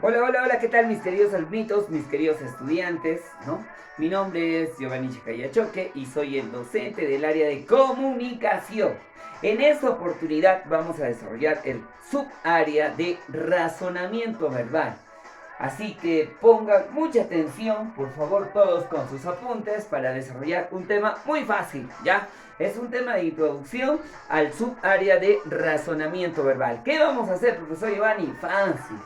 Hola, hola, hola, ¿qué tal mis queridos alumnitos, mis queridos estudiantes, ¿no? Mi nombre es Giovanni Chicayachoque y soy el docente del área de comunicación. En esta oportunidad vamos a desarrollar el subárea de razonamiento verbal. Así que pongan mucha atención, por favor, todos con sus apuntes para desarrollar un tema muy fácil, ¿ya? Es un tema de introducción al subárea de razonamiento verbal. ¿Qué vamos a hacer, profesor Giovanni? Fácil.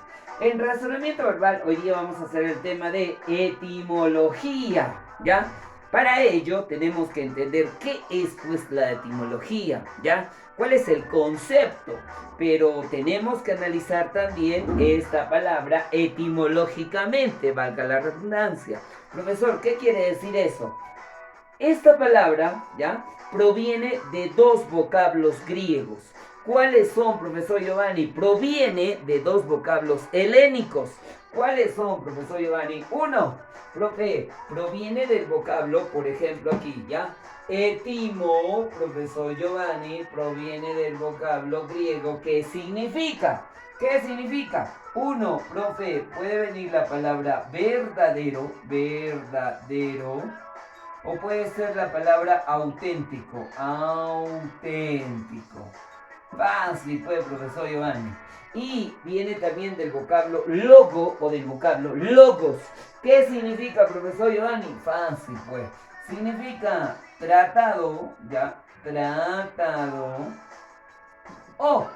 En razonamiento verbal hoy día vamos a hacer el tema de etimología, ¿ya? Para ello tenemos que entender qué es pues la etimología, ¿ya? ¿Cuál es el concepto? Pero tenemos que analizar también esta palabra etimológicamente, valga la redundancia. Profesor, ¿qué quiere decir eso? Esta palabra, ¿ya? Proviene de dos vocablos griegos. ¿Cuáles son, profesor Giovanni? Proviene de dos vocablos helénicos. ¿Cuáles son, profesor Giovanni? Uno, profe, proviene del vocablo, por ejemplo, aquí, ¿ya? Etimo, profesor Giovanni, proviene del vocablo griego que significa. ¿Qué significa? Uno, profe, puede venir la palabra verdadero, verdadero, o puede ser la palabra auténtico, auténtico. Fácil, pues, profesor Giovanni. Y viene también del vocablo logo o del vocablo logos. ¿Qué significa, profesor Giovanni? Fácil, pues. Significa tratado, ya, tratado. O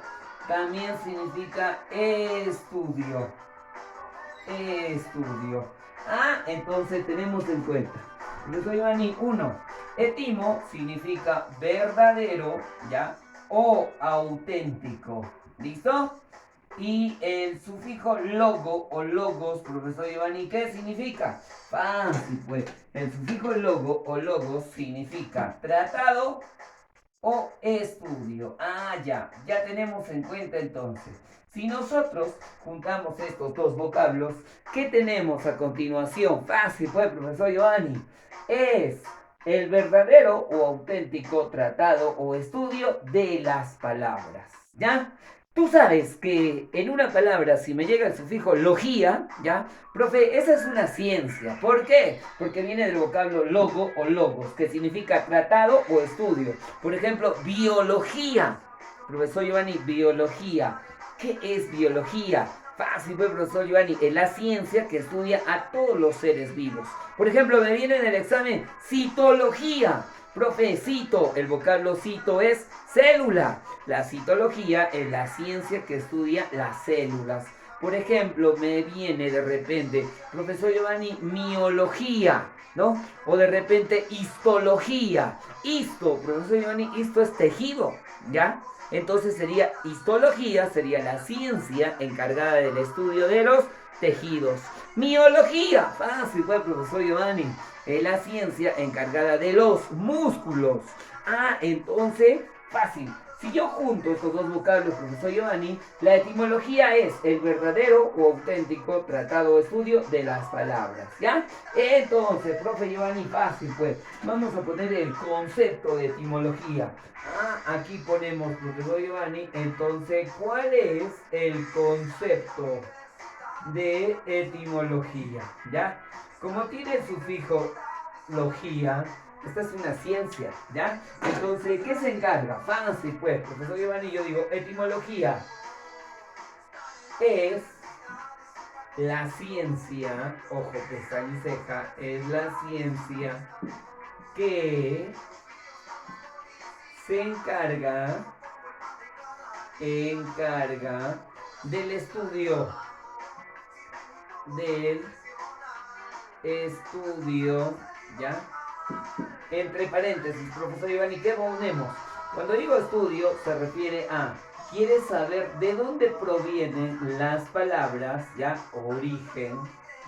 también significa estudio, estudio. Ah, entonces tenemos en cuenta. Profesor Giovanni, uno. Etimo significa verdadero, ¿ya? O auténtico. ¿Listo? Y el sufijo logo o logos, profesor Giovanni, ¿qué significa? Fácil, pues. El sufijo logo o logos significa tratado o estudio. Ah, ya tenemos en cuenta entonces. Si nosotros juntamos estos dos vocablos, ¿qué tenemos a continuación? Fácil, pues, profesor Giovanni. Es el verdadero o auténtico tratado o estudio de las palabras. ¿Ya? Tú sabes que en una palabra, si me llega el sufijo logía, ¿ya? Profe, esa es una ciencia. ¿Por qué? Porque viene del vocablo logo o logos, que significa tratado o estudio. Por ejemplo, biología. Profesor Giovanni, biología. ¿Qué es biología? Fácil, pues, profesor Giovanni, es la ciencia que estudia a todos los seres vivos. Por ejemplo, me viene en el examen citología. Profe, cito, el vocablo cito es célula. La citología es la ciencia que estudia las células. Por ejemplo, me viene de repente, profesor Giovanni, miología, ¿no? O de repente histología. Histo, profesor Giovanni, histo es tejido, ¿ya? Entonces sería histología, sería la ciencia encargada del estudio de los tejidos. Miología, fácil, pues, profesor Giovanni, es la ciencia encargada de los músculos. Ah, entonces, fácil. Si yo junto estos dos vocablos, profesor Giovanni, la etimología es el verdadero o auténtico tratado o estudio de las palabras, ¿ya? Entonces, profe Giovanni, fácil pues, vamos a poner el concepto de etimología. Ah, aquí ponemos, profesor Giovanni, entonces, ¿cuál es el concepto de etimología? ¿Ya? Como tiene el sufijo logía, esta es una ciencia, ¿ya? Entonces, ¿qué se encarga? Fácil, pues, profesor Giovanni, yo digo, etimología es la ciencia, ojo, pestaña y ceja, es la ciencia que se encarga del estudio, ¿ya? Entre paréntesis, profesor Giovanni, ¿qué ponemos? Cuando digo estudio, se refiere a, ¿quieres saber de dónde provienen las palabras? ¿Ya? Origen,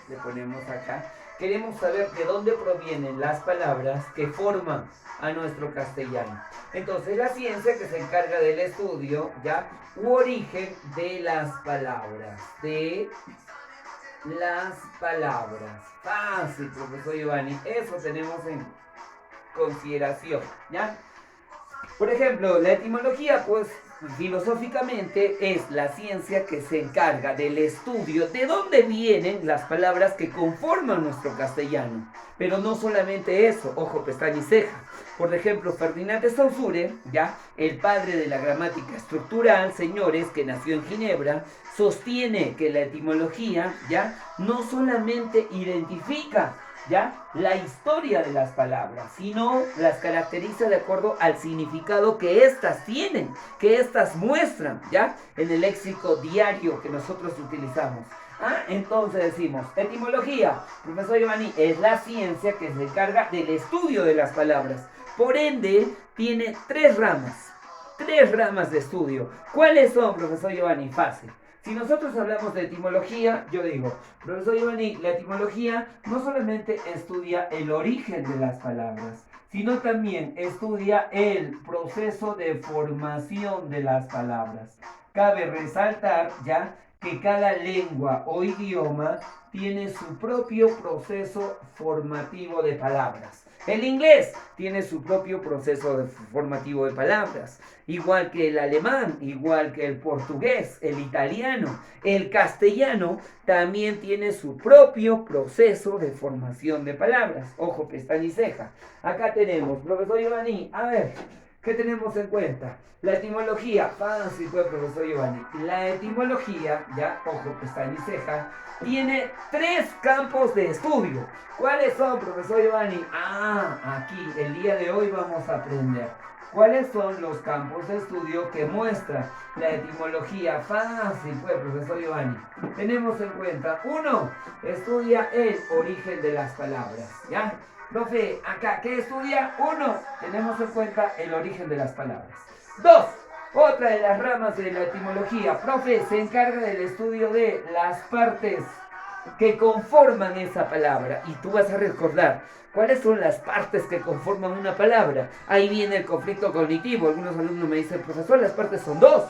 le ponemos acá. Queremos saber de dónde provienen las palabras que forman a nuestro castellano. Entonces, la ciencia que se encarga del estudio, ¿ya? U origen de las palabras. De las palabras. Fácil, profesor Giovanni. Eso tenemos en consideración, ¿ya? Por ejemplo, la etimología, pues, filosóficamente es la ciencia que se encarga del estudio de dónde vienen las palabras que conforman nuestro castellano. Pero no solamente eso, ojo, pestaña y ceja. Por ejemplo, Ferdinand de Saussure, ya, el padre de la gramática estructural, señores, que nació en Ginebra, sostiene que la etimología, ya, no solamente identifica, ¿ya?, la historia de las palabras, sino las caracteriza de acuerdo al significado que éstas tienen, que éstas muestran, ¿ya?, en el léxico diario que nosotros utilizamos. Entonces decimos, etimología, profesor Giovanni, es la ciencia que se encarga del estudio de las palabras. Por ende, tiene tres ramas de estudio. ¿Cuáles son, profesor Giovanni? Fácil. Si nosotros hablamos de etimología, yo digo, profesor Giovanni, la etimología no solamente estudia el origen de las palabras, sino también estudia el proceso de formación de las palabras. Cabe resaltar ya que cada lengua o idioma tiene su propio proceso formativo de palabras. El inglés tiene su propio proceso formativo de palabras, igual que el alemán, igual que el portugués, el italiano, el castellano también tiene su propio proceso de formación de palabras. Ojo, pestaña y ceja. Acá tenemos, profesor Giovanni, a ver, ¿qué tenemos en cuenta? La etimología, fácil pues, profesor Giovanni. La etimología, ya, ojo, pestaña y ceja, tiene tres campos de estudio. ¿Cuáles son, profesor Giovanni? Aquí, el día de hoy vamos a aprender. ¿Cuáles son los campos de estudio que muestra la etimología? Fácil pues, profesor Giovanni. Tenemos en cuenta, uno, estudia el origen de las palabras, ¿ya? Profe, acá, ¿qué estudia? Uno, tenemos en cuenta el origen de las palabras. Dos, otra de las ramas de la etimología, profe, se encarga del estudio de las partes que conforman esa palabra. Y tú vas a recordar, ¿cuáles son las partes que conforman una palabra? Ahí viene el conflicto cognitivo. Algunos alumnos me dicen, profesor, las partes son dos.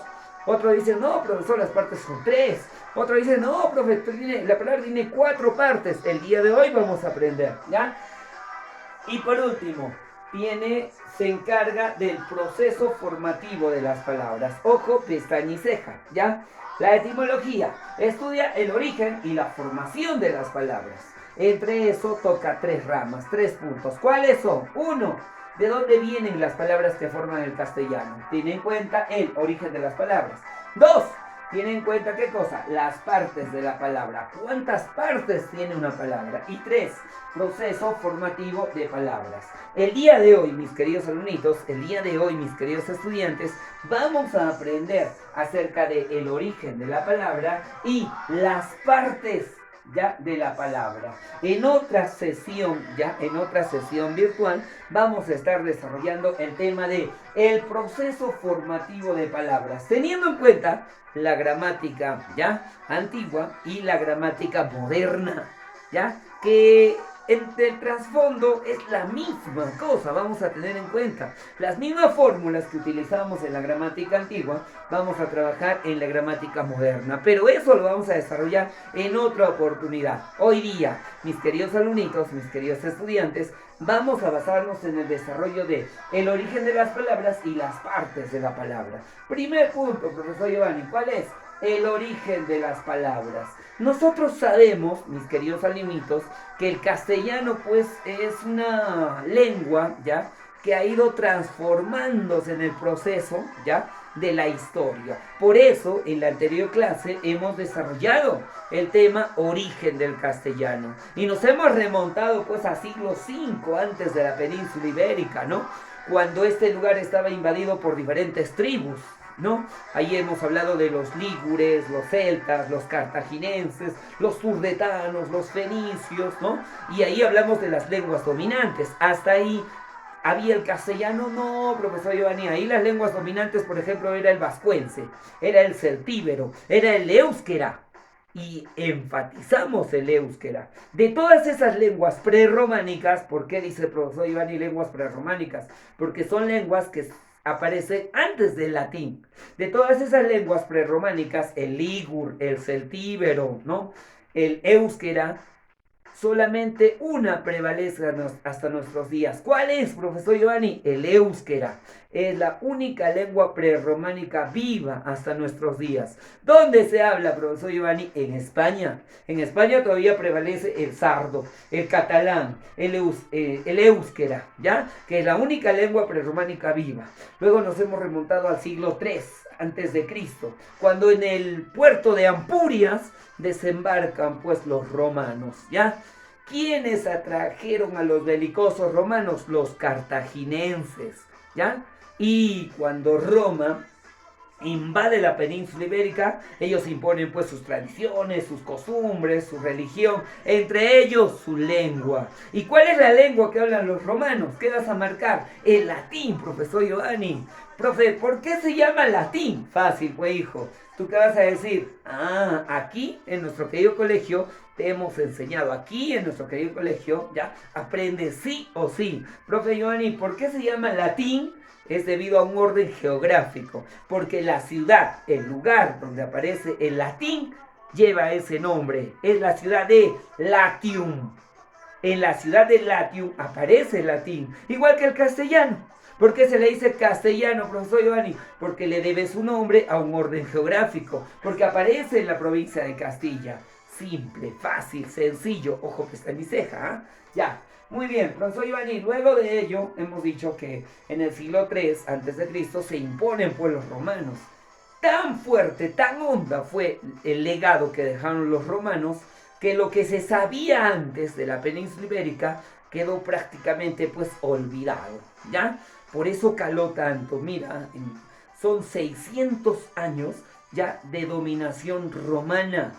Otro dice, no, profesor, las partes son tres. Otro dice, no, profesor, la palabra tiene cuatro partes. El día de hoy vamos a aprender, ¿ya? Y por último, se encarga del proceso formativo de las palabras. Ojo, pestaña y ceja, ¿ya? La etimología estudia el origen y la formación de las palabras. Entre eso toca tres ramas, tres puntos. ¿Cuáles son? Uno, ¿de dónde vienen las palabras que forman el castellano? Tiene en cuenta el origen de las palabras. Dos, tiene en cuenta, ¿qué cosa? Las partes de la palabra. ¿Cuántas partes tiene una palabra? Y tres, proceso formativo de palabras. El día de hoy, mis queridos alumnitos, el día de hoy, mis queridos estudiantes, vamos a aprender acerca del origen de la palabra y las partes ya de la palabra. En otra sesión virtual, vamos a estar desarrollando el tema de el proceso formativo de palabras, teniendo en cuenta la gramática ya antigua y la gramática moderna, ya que entre el trasfondo es la misma cosa. Vamos a tener en cuenta las mismas fórmulas que utilizamos en la gramática antigua, vamos a trabajar en la gramática moderna, pero eso lo vamos a desarrollar en otra oportunidad. Hoy día, mis queridos alumnitos, mis queridos estudiantes, vamos a basarnos en el desarrollo de el origen de las palabras y las partes de la palabra. Primer punto, profesor Giovanni, ¿cuál es? El origen de las palabras. Nosotros sabemos, mis queridos alumnitos, que el castellano pues es una lengua, ¿ya?, que ha ido transformándose en el proceso, ¿ya?, de la historia. Por eso, en la anterior clase hemos desarrollado el tema origen del castellano. Y nos hemos remontado pues a siglo V antes de la península ibérica, ¿no?, cuando este lugar estaba invadido por diferentes tribus, ¿no? Ahí hemos hablado de los lígures, los celtas, los cartagineses, los turdetanos, los fenicios, ¿no? Y ahí hablamos de las lenguas dominantes. Hasta ahí había el castellano, no, profesor Giovanni. Ahí las lenguas dominantes, por ejemplo, era el vascuence, era el celtíbero, era el éuskera. Y enfatizamos el éuskera. De todas esas lenguas prerrománicas, ¿por qué dice el profesor Giovanni lenguas prerrománicas? Porque son lenguas que aparecen antes del latín. De todas esas lenguas prerrománicas, el lígur, el celtíbero, ¿no?, el éuskera, solamente una prevalece hasta nuestros días. ¿Cuál es, profesor Giovanni? El éuskera. Es la única lengua prerrománica viva hasta nuestros días. ¿Dónde se habla, profesor Giovanni? En España. En España todavía prevalece el sardo, el catalán, el éuskera, ¿ya? Que es la única lengua prerrománica viva. Luego nos hemos remontado al siglo III antes de Cristo, cuando en el puerto de Ampurias desembarcan pues los romanos, ¿ya? ¿Quiénes atrajeron a los belicosos romanos? Los cartagineses, ¿ya? Y cuando Roma invade la península ibérica, ellos imponen pues sus tradiciones, sus costumbres, su religión, entre ellos su lengua. ¿Y cuál es la lengua que hablan los romanos? ¿Qué vas a marcar? El latín, profesor Giovanni. Profe, ¿por qué se llama latín? Fácil, pues hijo. ¿Tú qué vas a decir? Ah, aquí en nuestro querido colegio te hemos enseñado. Aquí en nuestro querido colegio ya aprendes sí o sí. Profe Giovanni, ¿por qué se llama latín? Es debido a un orden geográfico, porque la ciudad, el lugar donde aparece el latín, lleva ese nombre. Es la ciudad de Latium. En la ciudad de Latium aparece el latín, igual que el castellano. ¿Por qué se le dice castellano, profesor Giovanni? Porque le debe su nombre a un orden geográfico, porque aparece en la provincia de Castilla. Simple, fácil, sencillo. Ojo, pestaña y ceja, ¿eh? Ya. Muy bien, profesor Giovanni, luego de ello hemos dicho que en el siglo III a.C. se imponen pues los romanos. Tan fuerte, tan honda fue el legado que dejaron los romanos que lo que se sabía antes de la península ibérica quedó prácticamente pues olvidado, ¿ya? Por eso caló tanto, mira, son 600 años ya de dominación romana.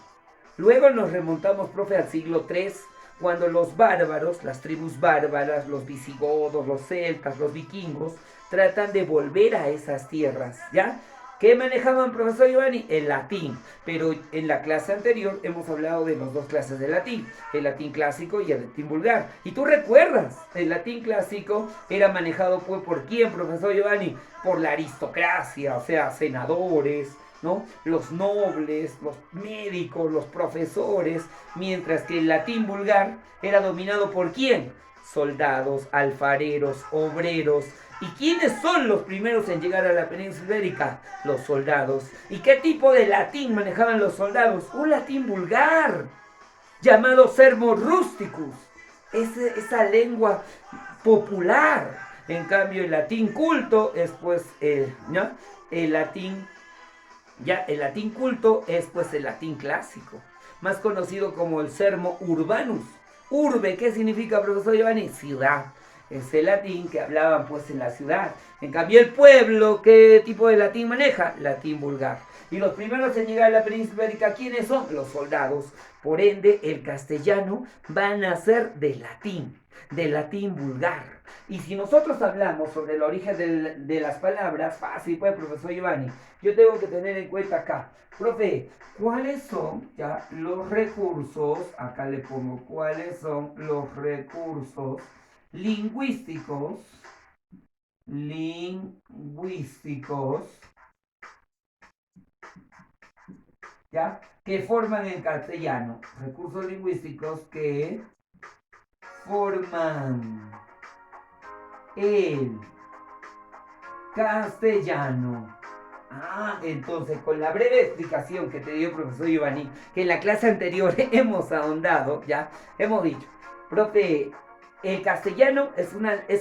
Luego nos remontamos, profe, al siglo III, cuando los bárbaros, las tribus bárbaras, los visigodos, los celtas, los vikingos, tratan de volver a esas tierras, ¿ya? ¿Qué manejaban, profesor Giovanni? El latín. Pero en la clase anterior hemos hablado de las dos clases de latín, el latín clásico y el latín vulgar. Y tú recuerdas, el latín clásico era manejado pues, ¿por quién, profesor Giovanni? Por la aristocracia, o sea, senadores, ¿no? Los nobles, los médicos, los profesores, mientras que el latín vulgar era dominado por ¿quién? Soldados, alfareros, obreros. ¿Y quiénes son los primeros en llegar a la península ibérica? Los soldados. ¿Y qué tipo de latín manejaban los soldados? Un latín vulgar, llamado sermo rusticus. Esa lengua popular. En cambio, el latín culto es pues, ¿no? El latín culto es pues el latín clásico, más conocido como el sermo urbanus. Urbe, ¿qué significa, profesor Giovanni? Ciudad. Es el latín que hablaban pues en la ciudad. En cambio el pueblo, ¿qué tipo de latín maneja? Latín vulgar. Y los primeros en llegar a la península ibérica, ¿quiénes son? Los soldados. Por ende, el castellano va a nacer del latín vulgar. Y si nosotros hablamos sobre el origen de las palabras, fácil pues, profesor Giovanni, yo tengo que tener en cuenta acá, profe, ¿cuáles son ya los recursos? Acá le pongo, ¿cuáles son los recursos lingüísticos ¿ya? Que forman el castellano? Recursos lingüísticos que forman el castellano. Entonces, con la breve explicación que te dio el profesor Giovanni, que en la clase anterior hemos ahondado, ya, hemos dicho, profe, el castellano es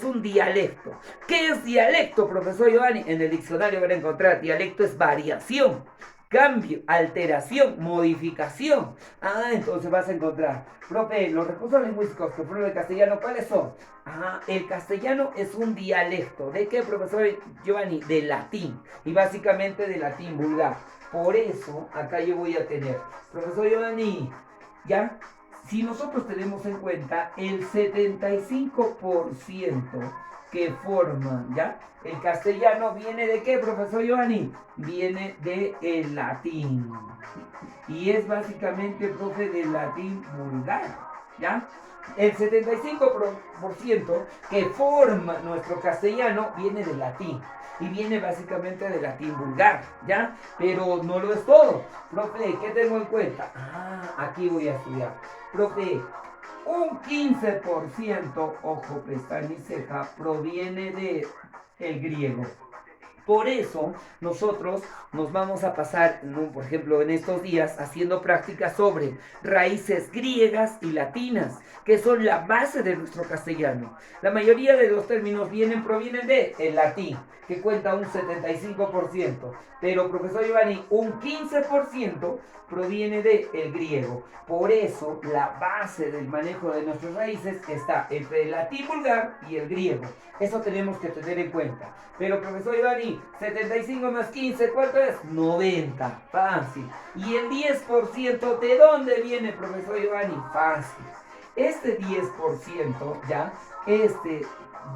un dialecto. ¿Qué es dialecto, profesor Giovanni? En el diccionario van a encontrar, dialecto es variación, cambio, alteración, modificación. Entonces vas a encontrar, profe, los recursos lingüísticos que forman el castellano, ¿cuáles son? El castellano es un dialecto. ¿De qué, profesor Giovanni? De latín. Y básicamente de latín vulgar. Por eso, acá yo voy a tener, profesor Giovanni, ¿ya? Si nosotros tenemos en cuenta el 75% que forman, ¿ya? El castellano viene de qué, profesor Giovanni? Viene del latín. Y es básicamente, profe, del latín vulgar, ¿ya? El 75% que forma nuestro castellano viene del latín. Y viene básicamente del latín vulgar, ¿ya? Pero no lo es todo. Profe, ¿qué tengo en cuenta? Aquí voy a estudiar. Profe, un 15%, ojo, pestaña y ceja, proviene de el griego. Por eso nosotros nos vamos a pasar, por ejemplo, en estos días haciendo prácticas sobre raíces griegas y latinas, que son la base de nuestro castellano. La mayoría de los términos provienen de el latín, que cuenta un 75%, pero profesor Giovanni, un 15% proviene del griego. Por eso la base del manejo de nuestras raíces está entre el latín vulgar y el griego. Eso tenemos que tener en cuenta. Pero profesor Giovanni, 75 más 15, ¿cuánto es? 90. Fácil. ¿Y el 10% de dónde viene, profesor Giovanni? Fácil. Este 10%, ¿ya? Este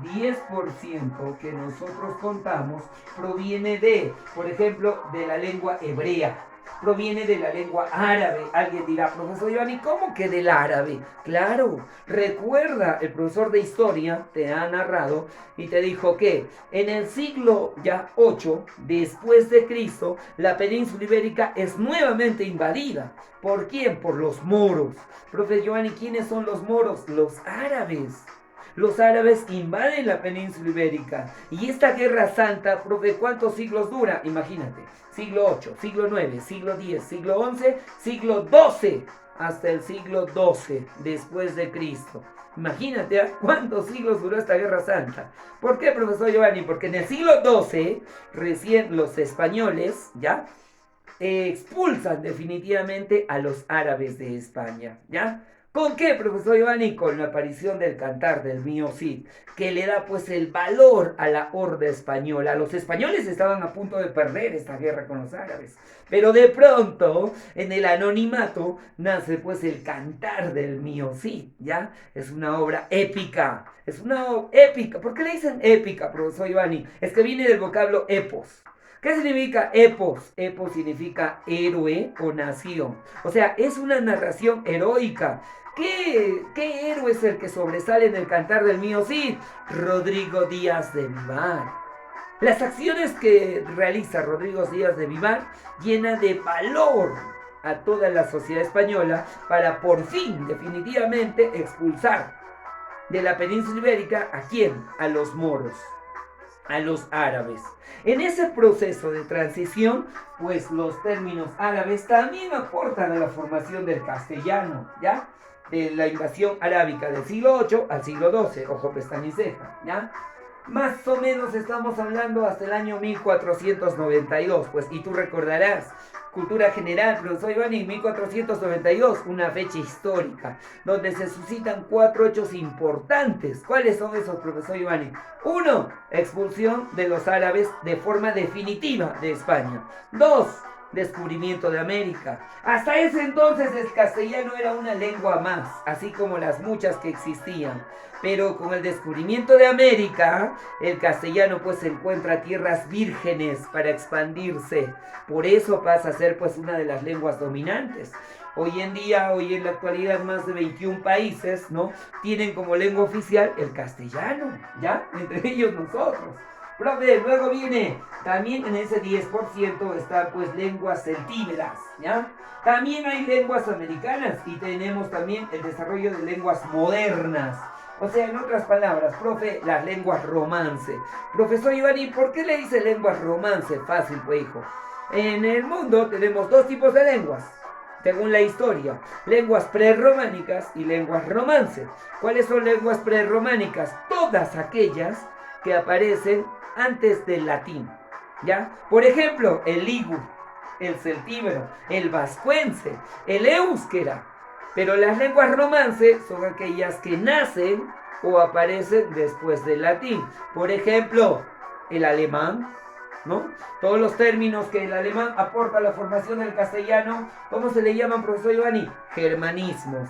10% que nosotros contamos proviene de, por ejemplo, de la lengua hebrea. Proviene de la lengua árabe. Alguien dirá, profesor Giovanni, ¿cómo que del árabe? Claro, recuerda, el profesor de historia te ha narrado y te dijo que en el siglo ya 8 después de Cristo, la península ibérica es nuevamente invadida. ¿Por quién? Por los moros. Profesor Giovanni, ¿quiénes son los moros? Los árabes. Los árabes invaden la península ibérica. Y esta guerra santa, profe, ¿cuántos siglos dura? Imagínate, siglo 8, siglo 9, siglo 10, siglo 11, siglo 12, hasta el siglo 12 después de Cristo. Imagínate, ¿eh? ¿Cuántos siglos duró esta guerra santa? ¿Por qué, profesor Giovanni? Porque en el siglo 12, recién los españoles, ¿ya? Expulsan definitivamente a los árabes de España, ¿ya? ¿Con qué, profesor Giovanni? Con la aparición del cantar del mío Cid, que le da pues el valor a la horda española. Los españoles estaban a punto de perder esta guerra con los árabes, pero de pronto, en el anonimato, nace pues el cantar del mío Cid, ¿ya? Es una obra épica, es una obra épica. ¿Por qué le dicen épica, profesor Giovanni? Es que viene del vocablo epos. ¿Qué significa epos? Epos significa héroe o nación. O sea, es una narración heroica. ¿Qué héroe es el que sobresale en el cantar del mío Cid? Rodrigo Díaz de Vivar. Las acciones que realiza Rodrigo Díaz de Vivar llenan de valor a toda la sociedad española para por fin, definitivamente, expulsar de la península ibérica ¿a quién? A los moros, a los árabes. En ese proceso de transición, pues los términos árabes también aportan a la formación del castellano, ¿ya? De la invasión arábica del siglo 8 al siglo 12, ojo, pestaña y ceja, ¿ya? Más o menos estamos hablando hasta el año 1492, pues, y tú recordarás, cultura general, profesor Giovanni, 1492, una fecha histórica, donde se suscitan 4 hechos importantes. ¿Cuáles son esos, profesor Giovanni? 1. Expulsión de los árabes de forma definitiva de España. 2. Descubrimiento de América. Hasta ese entonces el castellano era una lengua más, así como las muchas que existían. Pero con el descubrimiento de América, el castellano pues encuentra tierras vírgenes para expandirse. Por eso pasa a ser pues una de las lenguas dominantes. Hoy en la actualidad, más de 21 países, ¿no? Tienen como lengua oficial el castellano, ¿ya? Entre ellos nosotros. Profe, luego viene, también en ese 10% están pues lenguas celtíberas, ¿ya? También hay lenguas americanas y tenemos también el desarrollo de lenguas modernas. O sea, en otras palabras, profe, las lenguas romance. Profesor Giovanni, ¿por qué le dice lenguas romance? Fácil, pues, hijo. En el mundo tenemos 2 tipos de lenguas, según la historia: lenguas prerrománicas y lenguas romance. ¿Cuáles son lenguas prerrománicas? Todas aquellas que aparecen antes del latín, ¿ya? Por ejemplo, el ligur, el celtíbero, el vascuence, el éuskera. Pero las lenguas romance son aquellas que nacen o aparecen después del latín. Por ejemplo, el alemán, ¿no? Todos los términos que el alemán aporta a la formación del castellano, ¿cómo se le llaman, profesor Giovanni? Germanismos.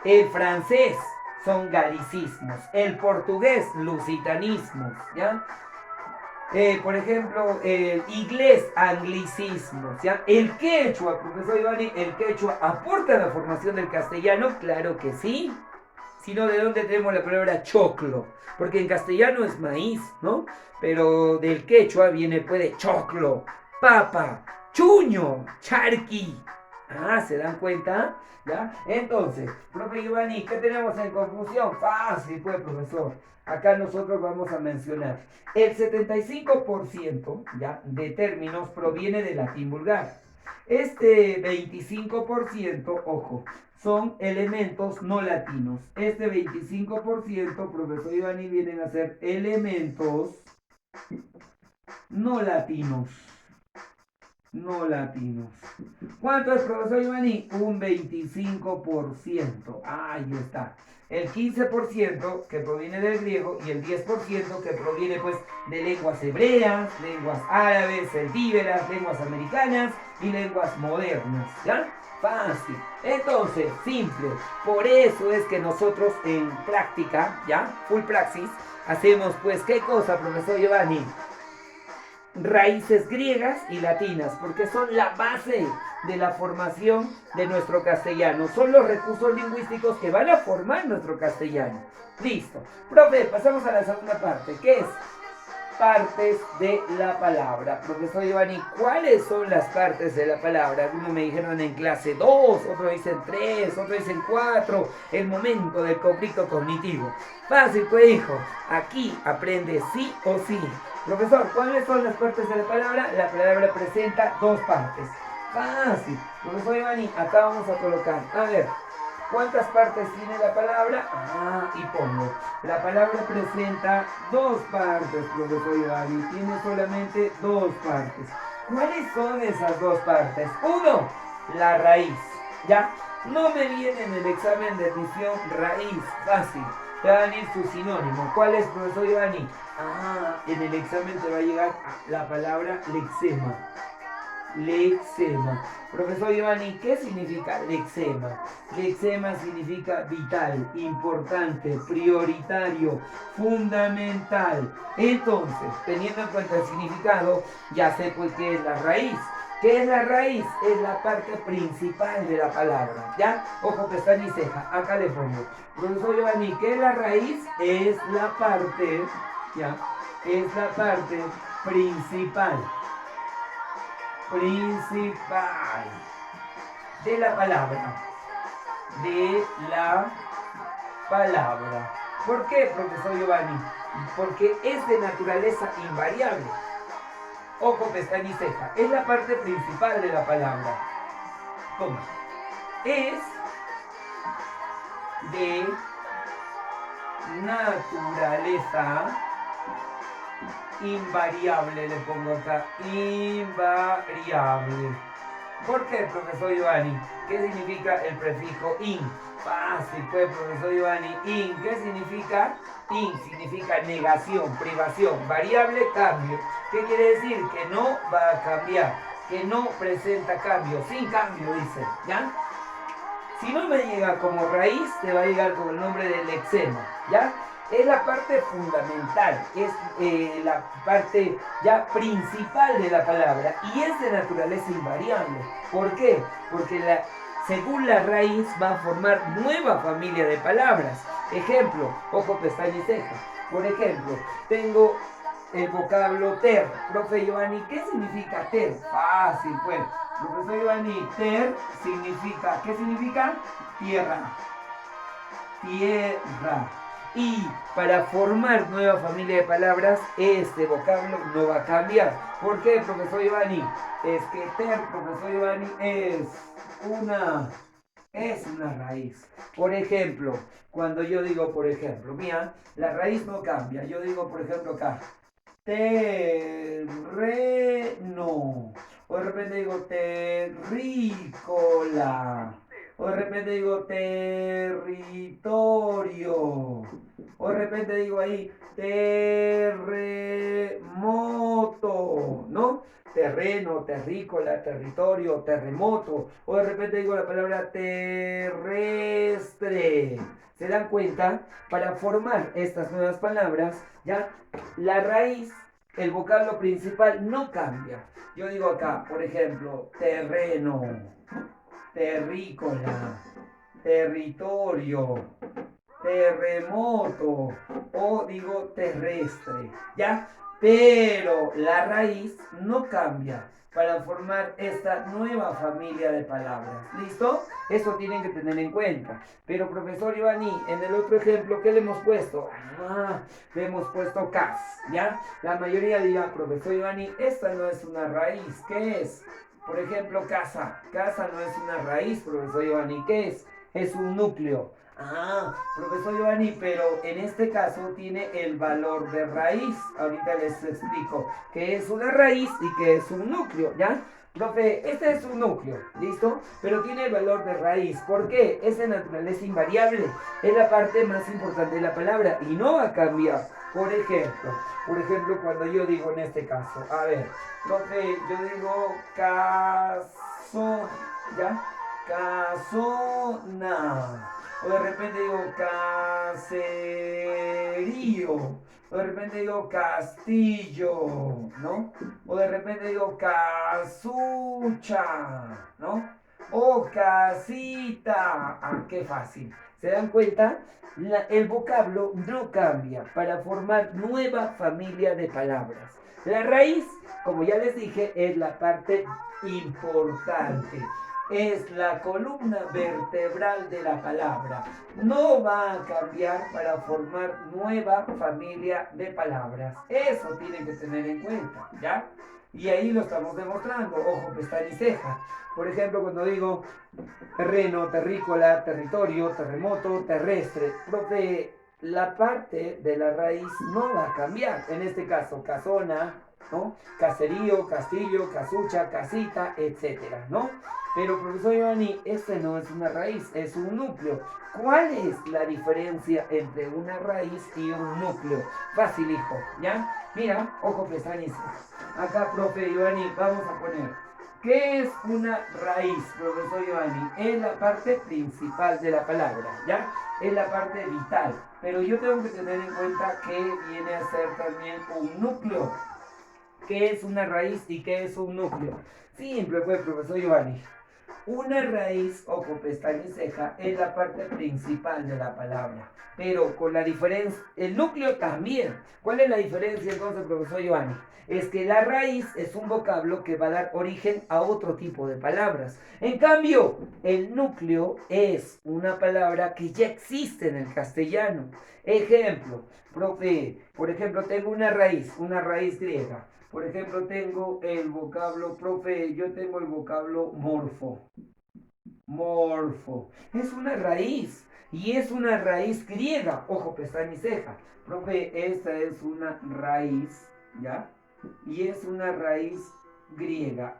El francés son galicismos. El portugués, lusitanismos, ¿ya? Por ejemplo, el inglés, anglicismos, ¿ya? El quechua, profesor Giovanni, el quechua aporta a la formación del castellano, claro que sí. Sino, ¿de dónde tenemos la palabra choclo? Porque en castellano es maíz, ¿no? Pero del quechua viene, puede, choclo, papa, chuño, charqui. Ah, ¿se dan cuenta? ¿Ya? Entonces, profe Giovanni, ¿qué tenemos en confusión? Fácil, pues, profesor. Acá nosotros vamos a mencionar. El 75%, ¿ya?, de términos proviene del latín vulgar. Este 25%, ojo, son elementos no latinos. Este 25%, profesor Giovanni, vienen a ser elementos no latinos. No latinos. ¿Cuánto es, profesor Giovanni? Un 25%. Ahí está. El 15% que proviene del griego y el 10% que proviene pues de lenguas hebreas, lenguas árabes, celtíberas, lenguas americanas y lenguas modernas. ¿Ya? Fácil. Entonces, simple. Por eso es que nosotros en práctica, ¿ya? Full praxis, hacemos pues, ¿qué cosa, profesor Giovanni? Raíces griegas y latinas, porque son la base de la formación de nuestro castellano. Son los recursos lingüísticos que van a formar nuestro castellano. Listo. Profe, pasamos a la segunda parte, que es partes de la palabra. Profesor Giovanni, ¿cuáles son las partes de la palabra? Algunos me dijeron en clase 2, otros dicen 3, otros dicen 4. El momento del conflicto cognitivo. Fácil, pues, hijo. Aquí aprende sí o sí. Profesor, ¿cuáles son las partes de la palabra? La palabra presenta dos partes. Fácil. Profesor Giovanni, acá vamos a colocar. A ver, ¿cuántas partes tiene la palabra? Ah, y pongo. La palabra presenta dos partes, profesor Giovanni. Tiene solamente dos partes. ¿Cuáles son esas dos partes? Uno, la raíz. ¿Ya? No me viene en el examen de admisión raíz. Fácil. Te va a venir su sinónimo. ¿Cuál es, profesor Giovanni? Ah, en el examen te va a llegar la palabra lexema. Lexema. Profesor Giovanni, ¿qué significa lexema? Lexema significa vital, importante, prioritario, fundamental. Entonces, teniendo en cuenta el significado, ya sé pues qué es la raíz. ¿Qué es la raíz? Es la parte principal de la palabra, ¿ya? Ojo, pestaña y ceja, acá le pongo. Profesor Giovanni, ¿qué es la raíz? Es la parte, ¿ya? Es la parte principal de la palabra. De la palabra. ¿Por qué, profesor Giovanni? Porque es de naturaleza invariable. Ojo, pestaña y ceja. Es la parte principal de la palabra. Toma. Es de naturaleza invariable, le pongo acá. Invariable. ¿Por qué, profesor Giovanni? ¿Qué significa el prefijo in? Fácil, pues, profesor Giovanni. In, ¿qué significa? In significa negación, privación. Variable, cambio. ¿Qué quiere decir? Que no va a cambiar. Que no presenta cambio. Sin cambio, dice. ¿Ya? Si no me llega como raíz, te va a llegar con el nombre del lexema. ¿Ya? Es la parte fundamental, es la parte ya principal de la palabra y es de naturaleza invariable. ¿Por qué? Porque según la raíz va a formar nueva familia de palabras. Ejemplo, ojo, pestaña y ceja. Por ejemplo, tengo el vocablo ter. Profe Giovanni, ¿qué significa ter? Fácil, pues. Profesor Giovanni, ter significa, ¿qué significa? Tierra. Tierra. Y para formar nueva familia de palabras, este vocablo no va a cambiar. ¿Por qué, profesor Giovanni? Es que ter, profesor Giovanni, es una raíz. Por ejemplo, cuando yo digo, por ejemplo, mía, la raíz no cambia. Yo digo, por ejemplo, acá, terreno. O de repente digo, terrícola. O de repente digo territorio. O de repente digo ahí terremoto, ¿no? Terreno, terrícola, territorio, terremoto. O de repente digo la palabra terrestre. ¿Se dan cuenta? Para formar estas nuevas palabras, ya la raíz, el vocablo principal no cambia. Yo digo acá, por ejemplo, terreno, terrícola, territorio, terremoto o digo terrestre, ¿ya? pero la raíz no cambia para formar esta nueva familia de palabras. ¿Listo? Eso tienen que tener en cuenta. Pero profesor Giovanni, en el otro ejemplo, ¿qué le hemos puesto? Le hemos puesto cas, ¿ya? La mayoría dirá, profesor Giovanni, esta no es una raíz. ¿Qué es? Por ejemplo, casa. Casa no es una raíz, profesor Giovanni. ¿Qué es? Es un núcleo. Profesor Giovanni, pero en este caso tiene el valor de raíz. Ahorita les explico qué es una raíz y qué es un núcleo, ¿ya? Profe, este es un núcleo, ¿listo? Pero tiene el valor de raíz. ¿Por qué? Es de naturaleza invariable. Es la parte más importante de la palabra y no va a cambiar. Por ejemplo, cuando yo digo en este caso, a ver, profe, yo digo caso, ¿ya? Casona. O de repente digo caserío. O de repente digo castillo, ¿no? O de repente digo casucha, ¿no? O casita. Qué fácil. ¿Se dan cuenta? El vocablo no cambia para formar nueva familia de palabras. La raíz, como ya les dije, es la parte importante. Es la columna vertebral de la palabra. No va a cambiar para formar nueva familia de palabras. Eso tienen que tener en cuenta, ¿ya? Y ahí lo estamos demostrando. Ojo, pestaña y ceja. Por ejemplo, cuando digo terreno, terrícola, territorio, terremoto, terrestre. Profe, la parte de la raíz no va a cambiar. En este caso, casona, ¿no? Caserío, castillo, casucha, casita, etcétera, ¿no? Pero profesor Giovanni, este no es una raíz, es un núcleo. ¿Cuál es la diferencia entre una raíz y un núcleo? Fácil, hijo, ¿ya? Mira, ojo, pestañas. Acá, profe Giovanni, vamos a poner. ¿Qué es una raíz, profesor Giovanni? Es la parte principal de la palabra, ¿ya? Es la parte vital. Pero yo tengo que tener en cuenta que viene a ser también un núcleo. ¿Qué es una raíz y qué es un núcleo? Simple, pues, profesor Giovanni. Una raíz, ojo, pestaña y ceja, es la parte principal de la palabra. Pero con la diferencia, el núcleo también. ¿Cuál es la diferencia entonces, profesor Giovanni? Es que la raíz es un vocablo que va a dar origen a otro tipo de palabras. En cambio, el núcleo es una palabra que ya existe en el castellano. Ejemplo, profe, por ejemplo, tengo una raíz griega. Por ejemplo, tengo el vocablo, profe, yo tengo el vocablo morfo. Morfo. Es una raíz. Y es una raíz griega. Ojo, pestaña y ceja. Profe, esta es una raíz, ¿ya? Y es una raíz griega.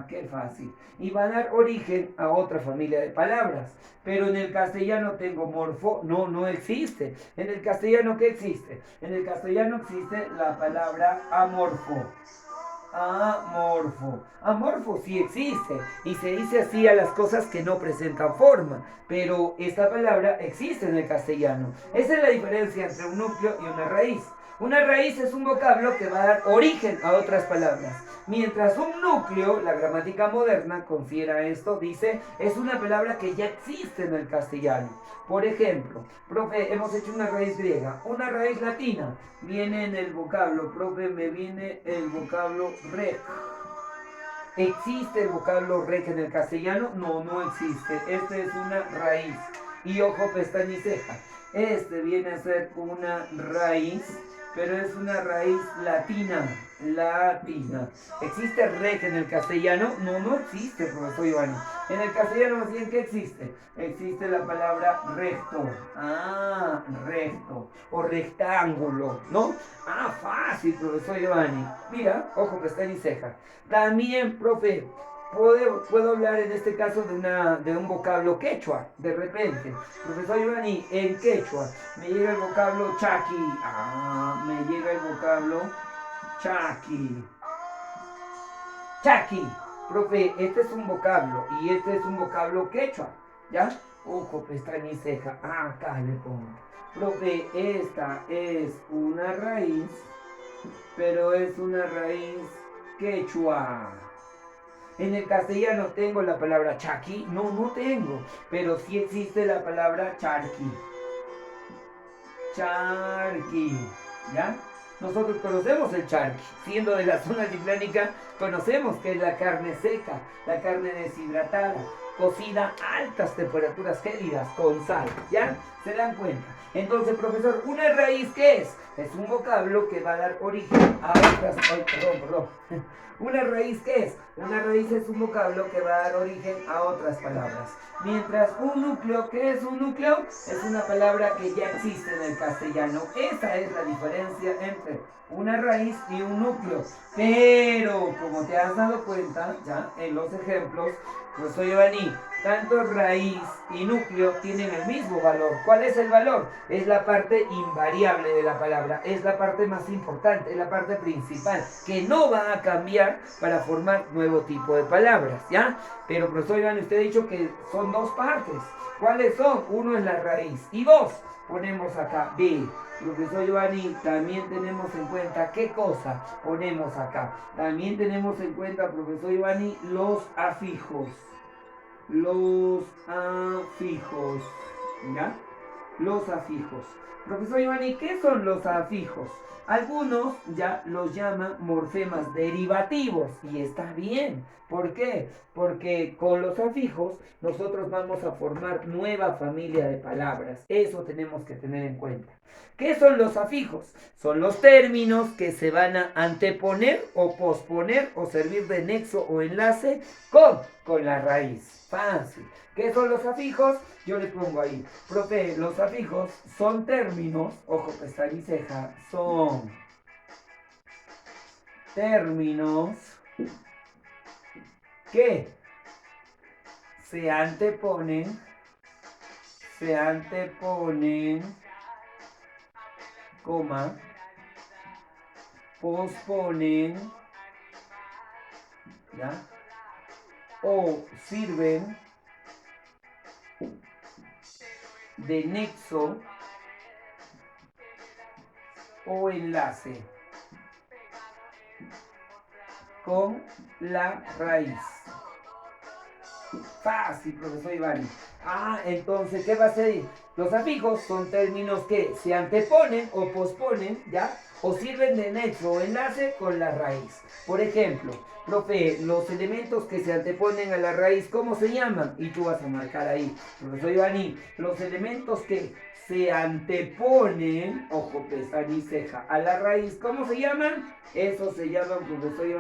Qué fácil. Y va a dar origen a otra familia de palabras. Pero en el castellano tengo morfo. No existe. En el castellano, ¿qué existe? En el castellano existe la palabra amorfo. Amorfo. Amorfo sí existe y se dice así a las cosas que no presentan forma, pero esta palabra existe en el castellano. Esa es la diferencia entre un núcleo y una raíz. Una raíz es un vocablo que va a dar origen a otras palabras, mientras un núcleo, la gramática moderna considera esto, dice, es una palabra que ya existe en el castellano. Por ejemplo, profe, hemos hecho una raíz griega, una raíz latina, viene en el vocablo, profe, me viene el vocablo rec. ¿Existe el vocablo rec en el castellano? No existe. Este es una raíz. Y ojo, pestaña y ceja. Este viene a ser una raíz, pero es una raíz latina. ¿Existe rec en el castellano? No existe, profesor Giovanni. En el castellano, más bien, ¿qué existe? Existe la palabra recto. Recto. O rectángulo, ¿no? Fácil, profesor Giovanni. Mira, ojo, pestaña y ceja. También, profe, puedo hablar en este caso de un vocablo quechua, de repente. Profesor Giovanni, en quechua me llega el vocablo chaki. Me llega el vocablo chaki. Chaki. Profe, este es un vocablo y este es un vocablo quechua, ¿ya? Ojo, pestaña y ceja. Acá le pongo. Profe, esta es una raíz, pero es una raíz quechua. En el castellano tengo la palabra chaki, no tengo, pero sí existe la palabra charqui. Charqui, ¿ya? nosotros conocemos el charqui. Siendo de la zona altiplánica, conocemos que es la carne seca, la carne deshidratada, cocida a altas temperaturas gélidas con sal, ¿ya? ¿Se dan cuenta? Entonces, profesor, ¿una raíz qué es? Es un vocablo que va a dar origen a otras... Ay, perdón. ¿Una raíz qué es? Una raíz es un vocablo que va a dar origen a otras palabras. Mientras un núcleo, ¿qué es un núcleo? Es una palabra que ya existe en el castellano. Esa es la diferencia entre una raíz y un núcleo. Pero, como te has dado cuenta, ya en los ejemplos, profesor Giovanni, tanto raíz y núcleo tienen el mismo valor. ¿Cuál es el valor? Es la parte invariable de la palabra, es la parte más importante, es la parte principal, que no va a cambiar para formar nuevo tipo de palabras, ¿ya? Pero profesor Giovanni, usted ha dicho que son dos partes. ¿Cuáles son? Uno es la raíz y dos, ponemos acá B. Profesor Giovanni, también tenemos en cuenta, ¿qué cosa ponemos acá? También tenemos en cuenta, profesor Giovanni, los afijos. Los afijos, ¿ya? Los afijos. Profesor Giovanni, ¿qué son los afijos? Algunos ya los llaman morfemas derivativos y está bien. ¿Por qué? Porque con los afijos nosotros vamos a formar nueva familia de palabras. Eso tenemos que tener en cuenta. ¿Qué son los afijos? Son los términos que se van a anteponer o posponer o servir de nexo o enlace con la raíz. Fácil. ¿Qué son los afijos? Yo le pongo ahí. Profe, los afijos son términos, ojo, pestaña y ceja, son términos que se anteponen, coma, posponen, ¿ya? O sirven de nexo o enlace con la raíz. Fácil, profesor Iván. Entonces, ¿qué va a ser? Los afijos son términos que se anteponen o posponen, ¿ya? O sirven de nexo o enlace con la raíz. Por ejemplo, profe, los elementos que se anteponen a la raíz, ¿cómo se llaman? Y tú vas a marcar ahí, profesor Ivani, los elementos que se anteponen, ojo, pestaña y ceja, a la raíz, ¿cómo se llaman? Eso se llaman, profesor Ivani.